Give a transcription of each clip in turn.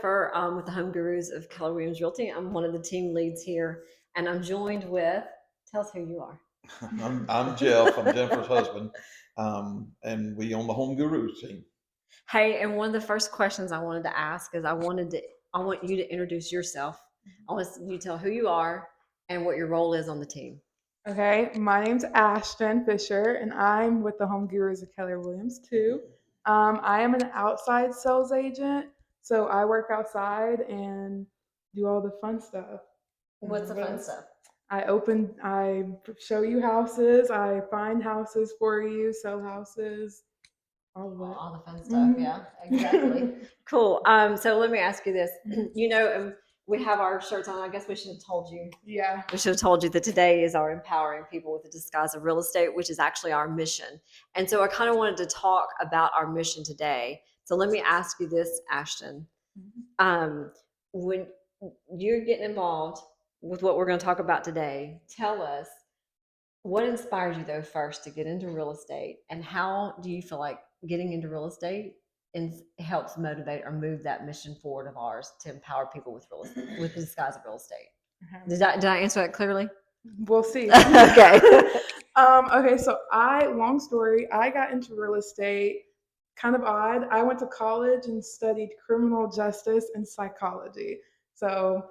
Jennifer with the Home Gurus of Keller Realty. I'm one of the team leads here, and I'm joined with, tell us who you are. I'm Jeff. I'm Jennifer's husband, and we own the Home Gurus team. Hey, and one of the first questions I wanted to ask is I want you to introduce yourself. I want you to tell who you are and what your role is on the team. Okay, my name's Ashton Fisher, and I'm with the Home Gurus of Keller Williams too. I am an outside sales agent, so I work outside and do all the fun stuff. What's the fun stuff? I show you houses, I find houses for you, sell houses, all of All it. the fun stuff, yeah, exactly. Cool. So let me ask you this. We have our shirts on. I guess we should have told you. Yeah. We should have told you that today is our empowering people with the disguise of real estate, which is actually our mission. And so I kind of wanted to talk about our mission today. So let me ask you this, Ashton. When you're getting involved with what we're going to talk about today, tell us what inspires you though first to get into real estate, and how do you feel like getting into real estate helps motivate or move that mission forward of ours to empower people with real estate, with the disguise of real estate? Did I answer that clearly? We'll see. Okay. Okay, so long story, I got into real estate kind of odd. I went to college and studied criminal justice and psychology. So,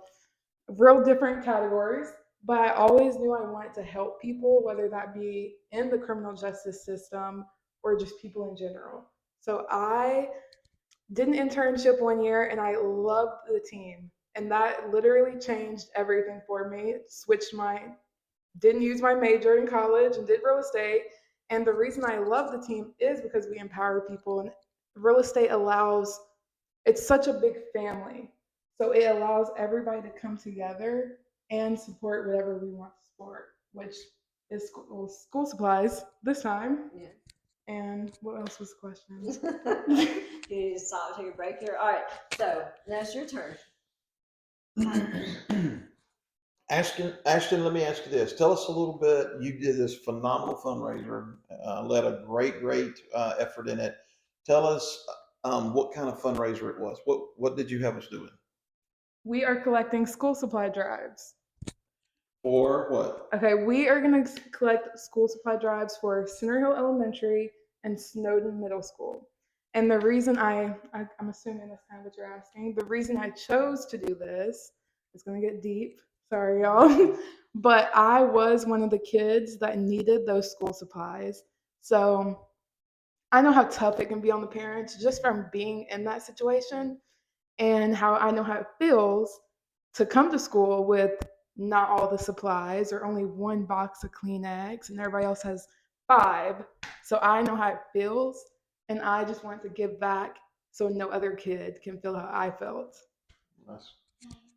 real different categories, but I always knew I wanted to help people, whether that be in the criminal justice system or just people in general. So, I did an internship one year and I loved the team. And that literally changed everything for me. Didn't use my major in college and did real estate. And the reason I love the team is because we empower people, and real estate it's such a big family. So it allows everybody to come together and support whatever we want to support, which is school supplies this time. Yeah. And what else was the question? You need to stop, take a break here. All right. So now it's your turn. Ashton, let me ask you this. Tell us a little bit. You did this phenomenal fundraiser, led a great effort in it. Tell us what kind of fundraiser it was. What did you have us doing? We are collecting school supply drives. For what? Okay, we are going to collect school supply drives for Center Hill Elementary and Snowden Middle School. And the reason I'm assuming that's kind of what you're asking. The reason I chose to do this is going to get deep. Sorry, y'all. But I was one of the kids that needed those school supplies. So I know how tough it can be on the parents just from being in that situation, and how I know how it feels to come to school with not all the supplies or only one box of Kleenex and everybody else has 5. So I know how it feels, and I just want to give back so no other kid can feel how I felt. That's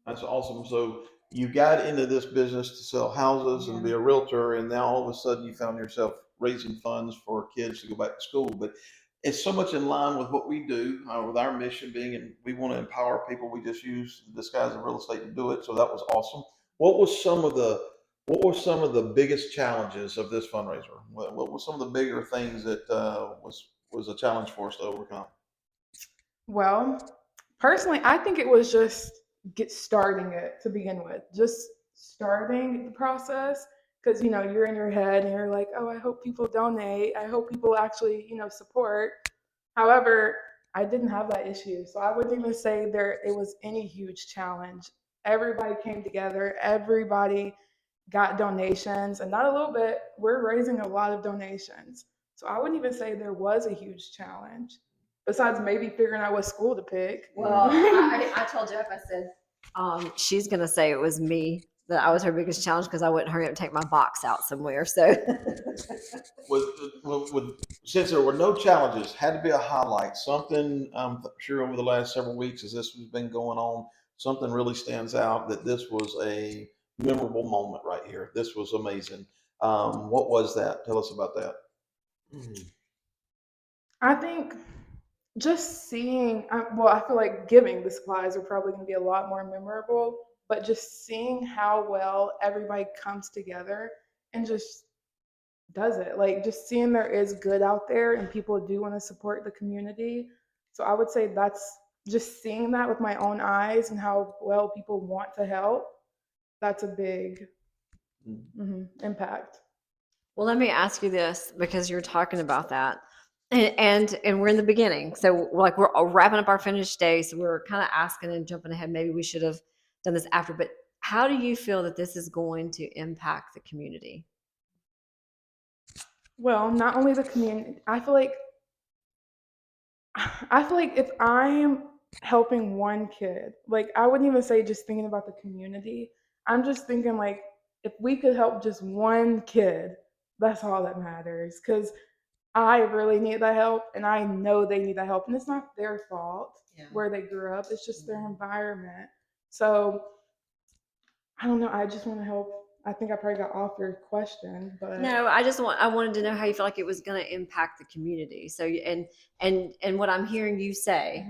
that's awesome. So you got into this business to sell houses and be a realtor, and now all of a sudden you found yourself raising funds for kids to go back to school. But it's so much in line with what we do, with our mission being, and we want to empower people. We just use the disguise of real estate to do it. So that was awesome. What was some of the what were some of the biggest challenges of this fundraiser? What were some of the bigger things that was a challenge for us to overcome? Well, personally, I think it was just starting it to begin with, just starting the process. Because you're in your head and you're like, oh, I hope people donate. I hope people actually support. However, I didn't have that issue, so I wouldn't even say there it was any huge challenge. Everybody came together. Everybody got donations, and not a little bit. We're raising a lot of donations, so I wouldn't even say there was a huge challenge. Besides maybe figuring out what school to pick. Well, I told Jeff, I said, she's going to say it was me, that I was her biggest challenge because I wouldn't hurry up and take my box out somewhere. So, Since there were no challenges, had to be a highlight. Something I'm sure over the last several weeks, as this has been going on, something really stands out that this was a memorable moment right here. This was amazing. What was that? Tell us about that. I think just I feel like giving the supplies are probably going to be a lot more memorable, but just seeing how well everybody comes together and just does it. Like just seeing there is good out there and people do want to support the community. So I would say just seeing that with my own eyes and how well people want to help, that's a big impact. Well, let me ask you this because you're talking about that. And we're in the beginning. So like we're wrapping up our finished day. So we're kind of asking and jumping ahead. Maybe we should have done this after, but how do you feel that this is going to impact the community? Well, not only the community, I feel like if I'm helping one kid, like I wouldn't even say just thinking about the community. I'm just thinking like if we could help just one kid, that's all that matters. Because I really need that help, and I know they need that help, and it's not their fault where they grew up. It's just their environment. So I don't know. I just want to help. I think I probably got off your question, but No, I wanted to know how you feel like it was going to impact the community. So and what I'm hearing you say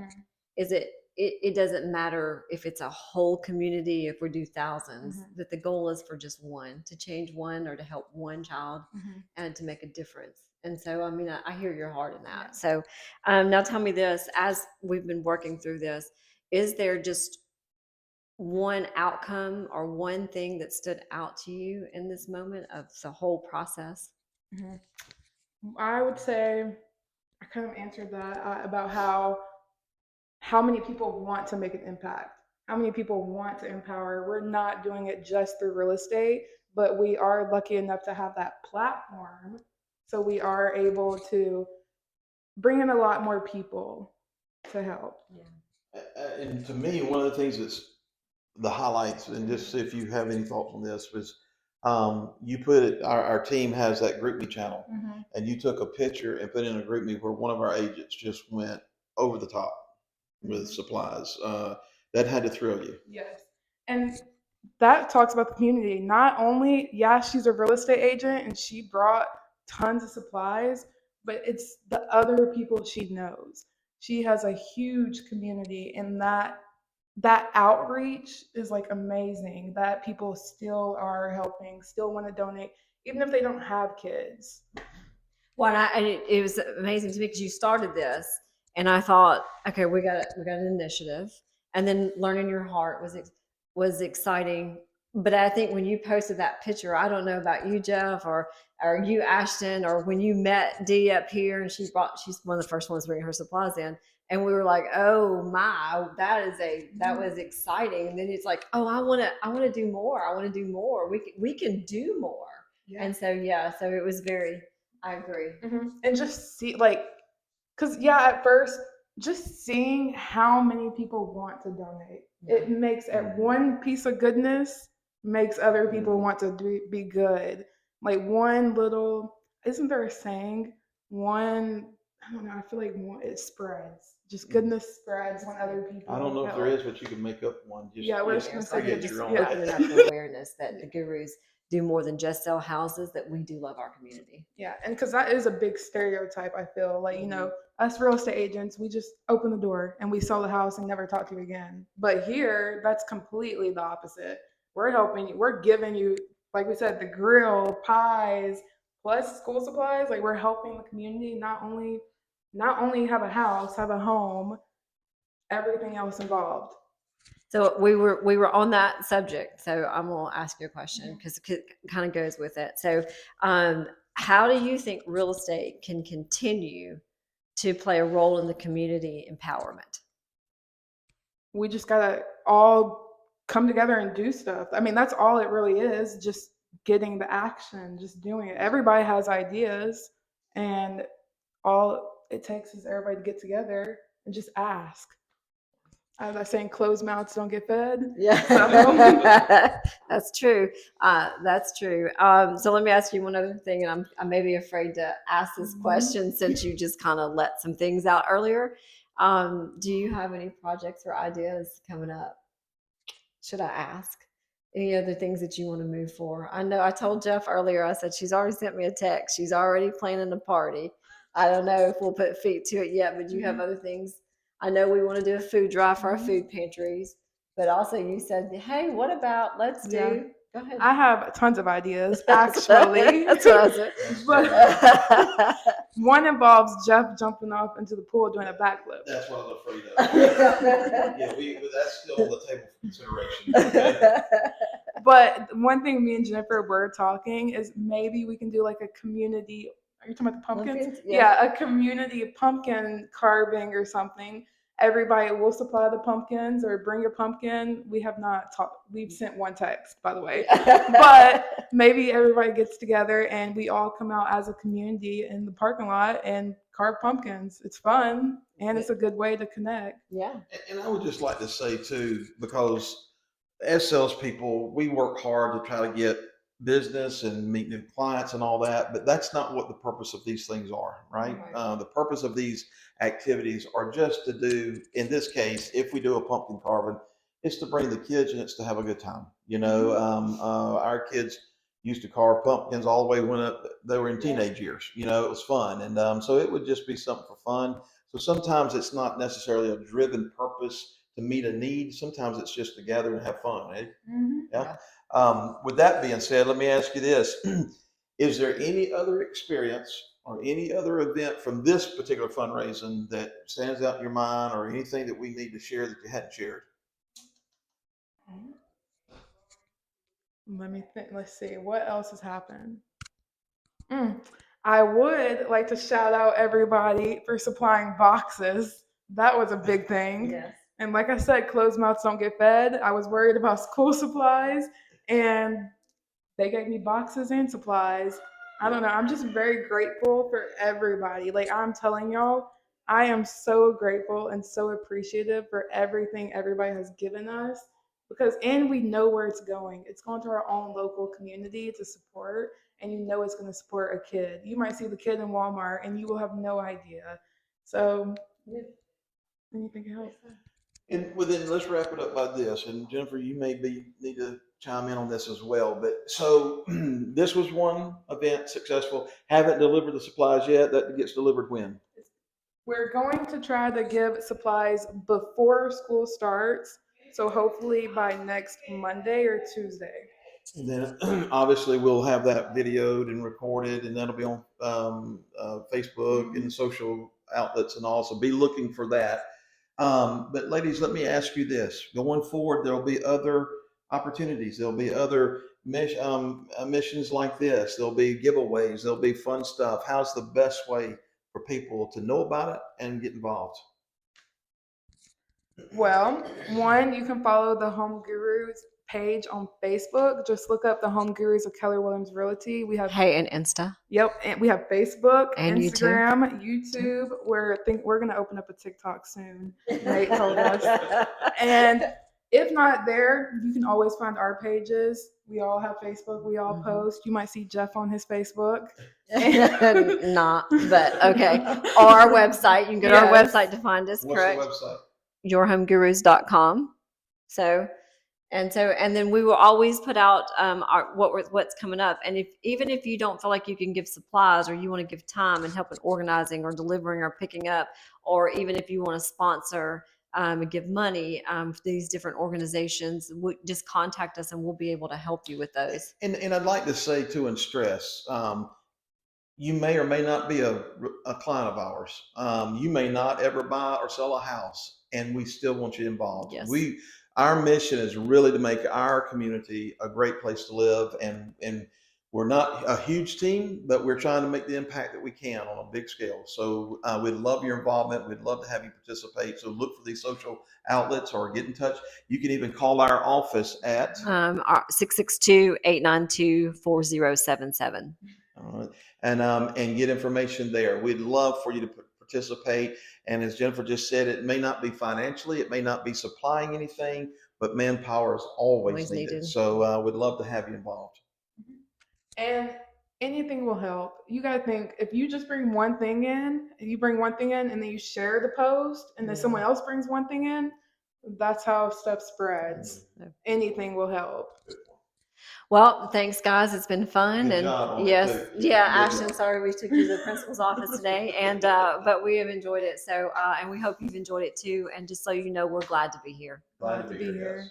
is it doesn't matter if it's a whole community, if we do thousands, that the goal is for just one, to change one or to help one child and to make a difference. And so, I mean, I hear your heart in that. So now tell me this, as we've been working through this, is there just one outcome or one thing that stood out to you in this moment of the whole process? I would say I kind of answered that about how many people want to make an impact, how many people want to empower. We're not doing it just through real estate, but we are lucky enough to have that platform, so we are able to bring in a lot more people to help. And to me, one of the things that's the highlights, and just see if you have any thoughts on this, was you put it, our team has that group me channel, and you took a picture and put in a group me where one of our agents just went over the top with supplies. That had to thrill you. Yes. And that talks about the community. Not only, yeah, she's a real estate agent and she brought tons of supplies, but it's the other people she knows. She has a huge community, and that outreach is like amazing, that people still are helping, still want to donate, even if they don't have kids. Well, and it was amazing to me because you started this, and I thought, okay, we got an initiative, and then learning your heart was exciting. But I think when you posted that picture, I don't know about you, Jeff, or you, Ashton, or when you met Dee up here, and she's one of the first ones bringing her supplies in, and we were like, oh my, that was exciting. And then it's like, oh, I want to do more. I want to do more. We can do more. Yeah. And so so it was very. I agree. And just see, like, because, at first, just seeing how many people want to donate, it makes one piece of goodness makes other people want to be good. Like, one little, isn't there a saying? I don't know, I feel like it spreads. Just goodness spreads when other people. I don't know if there is, but you can make up one. We're just going to say just opening up the awareness that the gurus do more than just sell houses, that we do love our community. Yeah, and because that is a big stereotype, I feel like, us real estate agents, we just open the door and we sell the house and never talk to you again. But here, that's completely the opposite. We're helping you. We're giving you, like we said, the grill, pies, plus school supplies. Like, we're helping the community not only have a house, have a home, everything else involved. So we were on that subject. So I'm gonna ask you a question because it kind of goes with it. So, how do you think real estate can continue to play a role in the community empowerment? We just gotta all come together and do stuff. I mean, that's all it really is, just getting the action, just doing it. Everybody has ideas, and all it takes is everybody to get together and just ask. As I saying, closed mouths don't get fed. Yeah, so. That's true. That's true. So let me ask you one other thing, and I'm maybe afraid to ask this question since you just kind of let some things out earlier. Do you have any projects or ideas coming up? Should I ask? Any other things that you want to move for? I know I told Jeff earlier, I said she's already sent me a text. She's already planning a party. I don't know if we'll put feet to it yet, but do you have other things? I know we want to do a food drive for our food pantries, but also you said, hey, what about go Go ahead. I have tons of ideas, actually. That's what I said. But one involves Jeff jumping off into the pool doing a backflip. That's what I was afraid of. Yeah, that's still on the table for consideration. Okay? But one thing me and Jennifer were talking is maybe we can do like a community. Are you talking about the pumpkins? Yeah, a community pumpkin carving or something. Everybody will supply the pumpkins or bring your pumpkin. We have not talked. We've sent one text, by the way. But maybe everybody gets together and we all come out as a community in the parking lot and carve pumpkins. It's fun and it's a good way to connect. Yeah. And I would just like to say too, because as salespeople, we work hard to try to get business and meet new clients and all that, but that's not what the purpose of these things are, right? The purpose of these activities are just to do, in this case, if we do a pumpkin carving, it's to bring the kids and it's to have a good time. Our kids used to carve pumpkins all the way when they were in teenage years. It was fun. And so it would just be something for fun. So sometimes it's not necessarily a driven purpose to meet a need. Sometimes it's just to gather and have fun, right? Mm-hmm. Yeah. With that being said, let me ask you this. Is there any other experience or any other event from this particular fundraising that stands out in your mind, or anything that we need to share that you hadn't shared? Let me think. Let's see. What else has happened? I would like to shout out everybody for supplying boxes. That was a big thing. Yes. And like I said, closed mouths don't get fed. I was worried about school supplies, and they gave me boxes and supplies. I don't know. I'm just very grateful for everybody. Like I'm telling y'all, I am so grateful and so appreciative for everything everybody has given us and we know where it's going. It's going to our own local community to support, and it's going to support a kid. You might see the kid in Walmart and you will have no idea. So, anything else? And then let's wrap it up by this. And Jennifer, you need to chime in on this as well. But so this was one event successful. Haven't delivered the supplies yet. That gets delivered when? We're going to try to give supplies before school starts. So hopefully by next Monday or Tuesday. And then obviously we'll have that videoed and recorded, and that'll be on Facebook and social outlets and all. So be looking for that. But ladies, let me ask you this. Going forward, there'll be other opportunities. There'll be other missions like this. There'll be giveaways. There'll be fun stuff. How's the best way for people to know about it and get involved? Well, one, you can follow the Home Gurus page on Facebook. Just look up the Home Gurus of Keller Williams Realty. We have and Insta. Yep, and we have Facebook, and Instagram, YouTube. We're going to open up a TikTok soon. Nate told us. And if not there, you can always find our pages. We all have Facebook. We all post. You might see Jeff on his Facebook. Not, but okay. Or our website. You can go to our website to find us. What's correct? the website? yourhomegurus.com. And then we will always put out what's coming up. And even if you don't feel like you can give supplies, or you want to give time and help with organizing or delivering or picking up, or even if you want to sponsor and give money for these different organizations, just contact us and we'll be able to help you with those. And I'd like to say too, and stress, you may or may not be a client of ours. You may not ever buy or sell a house, and we still want you involved. Yes. Our mission is really to make our community a great place to live, and we're not a huge team, but we're trying to make the impact that we can on a big scale. So we'd love your involvement. We'd love to have you participate. So look for these social outlets or get in touch. You can even call our office at 662-892-4077. And get information there. We'd love for you to participate. And as Jennifer just said, it may not be financially, it may not be supplying anything, but manpower is always needed. So we'd love to have you involved. And anything will help. You got to think, if you just bring one thing in, and then you share the post, and then someone else brings one thing in, that's how stuff spreads. Anything will help. Well, thanks, guys. It's been fun. Good and job on yes, it, yeah, Ashton, sorry we took you to the principal's office today, and but we have enjoyed it. So, and we hope you've enjoyed it too. And just so you know, we're glad to be here. Glad to be here.